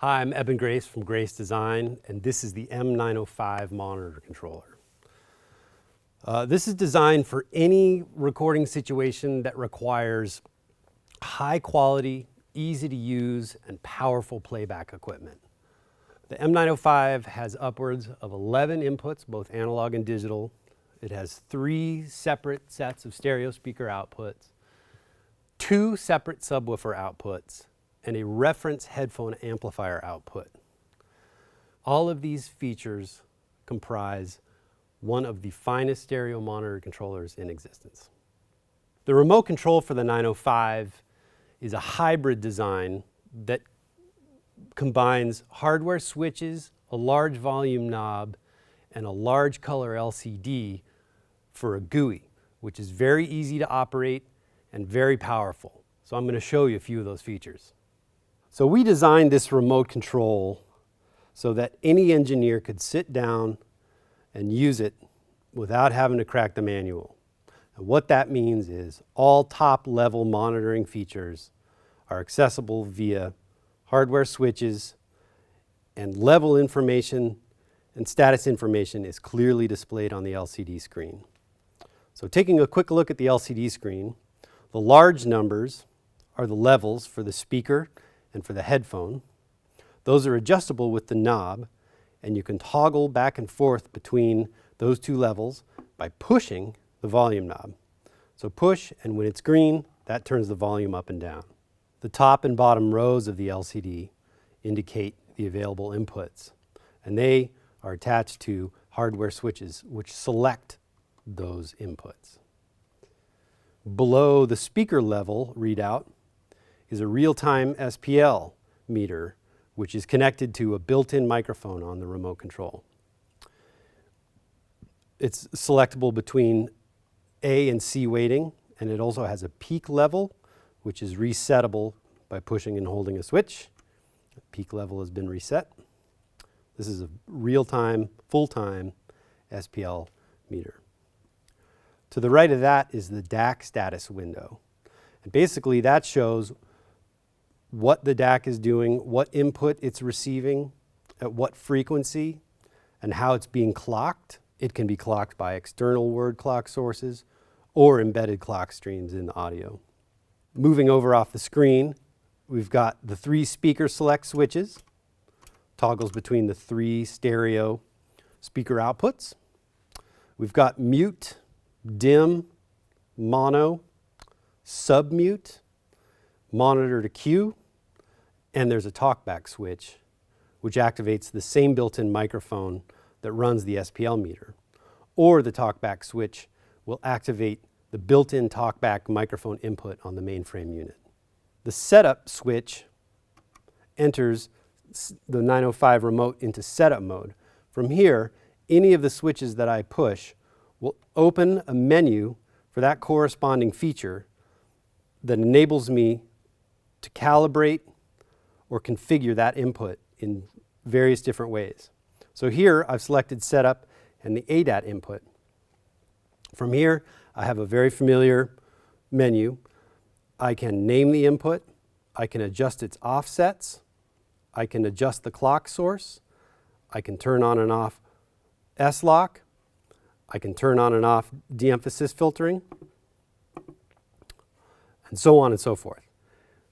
Hi, I'm Eben Grace from Grace Design, and this is the M905 monitor controller. This is designed for any recording situation that requires high quality, easy to use, and powerful playback equipment. The M905 has upwards of 11 inputs, both analog and digital. It has 3 separate sets of stereo speaker outputs, 2 separate subwoofer outputs, and a reference headphone amplifier output. All of these features comprise one of the finest stereo monitor controllers in existence. The remote control for the 905 is a hybrid design that combines hardware switches, a large volume knob, and a large color LCD for a GUI, which is very easy to operate and very powerful. So I'm going to show you a few of those features. So we designed this remote control so that any engineer could sit down and use it without having to crack the manual. And what that means is all top-level monitoring features are accessible via hardware switches, and level information and status information is clearly displayed on the LCD screen. So taking a quick look at the LCD screen, the large numbers are the levels for the speaker and for the headphone. Those are adjustable with the knob, and you can toggle back and forth between those 2 levels by pushing the volume knob. So push, and when it's green, that turns the volume up and down. The top and bottom rows of the LCD indicate the available inputs, and they are attached to hardware switches which select those inputs. Below the speaker level readout is a real-time SPL meter, which is connected to a built-in microphone on the remote control. It's selectable between A and C weighting, and it also has a peak level, which is resettable by pushing and holding a switch. The peak level has been reset. This is a real-time, full-time SPL meter. To the right of that is the DAC status window. And basically that shows what the DAC is doing, what input it's receiving, at what frequency, and how it's being clocked. It can be clocked by external word clock sources or embedded clock streams in the audio. Moving over off the screen, we've got the 3 speaker select switches, toggles between the 3 stereo speaker outputs. We've got mute, dim, mono, submute, monitor to cue, and there's a talkback switch which activates the same built-in microphone that runs the SPL meter. Or the talkback switch will activate the built-in talkback microphone input on the mainframe unit. The setup switch enters the 905 remote into setup mode. From here, any of the switches that I push will open a menu for that corresponding feature that enables me to calibrate or configure that input in various different ways. So here I've selected setup and the ADAT input. From here I have a very familiar menu. I can name the input, I can adjust its offsets, I can adjust the clock source, I can turn on and off S-lock, I can turn on and off de-emphasis filtering, and so on and so forth.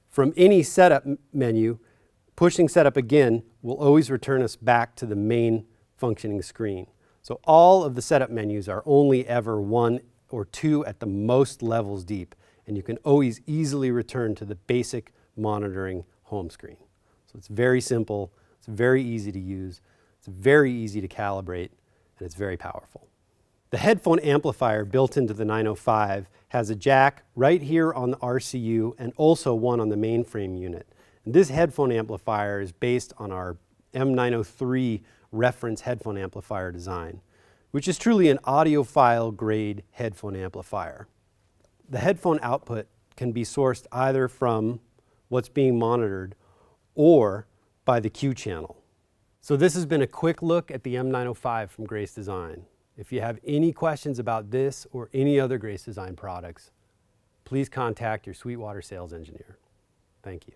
From any setup menu, pushing setup again will always return us back to the main functioning screen. So all of the setup menus are only ever 1 or 2 at the most levels deep, and you can always easily return to the basic monitoring home screen. So it's very simple, it's very easy to use, it's very easy to calibrate, and it's very powerful. The headphone amplifier built into the 905 has a jack right here on the RCU and also one on the mainframe unit. And this headphone amplifier is based on our M903 reference headphone amplifier design, which is truly an audiophile grade headphone amplifier. The headphone output can be sourced either from what's being monitored or by the Q channel. So this has been a quick look at the M905 from Grace Design. If you have any questions about this or any other Grace Design products, please contact your Sweetwater sales engineer. Thank you.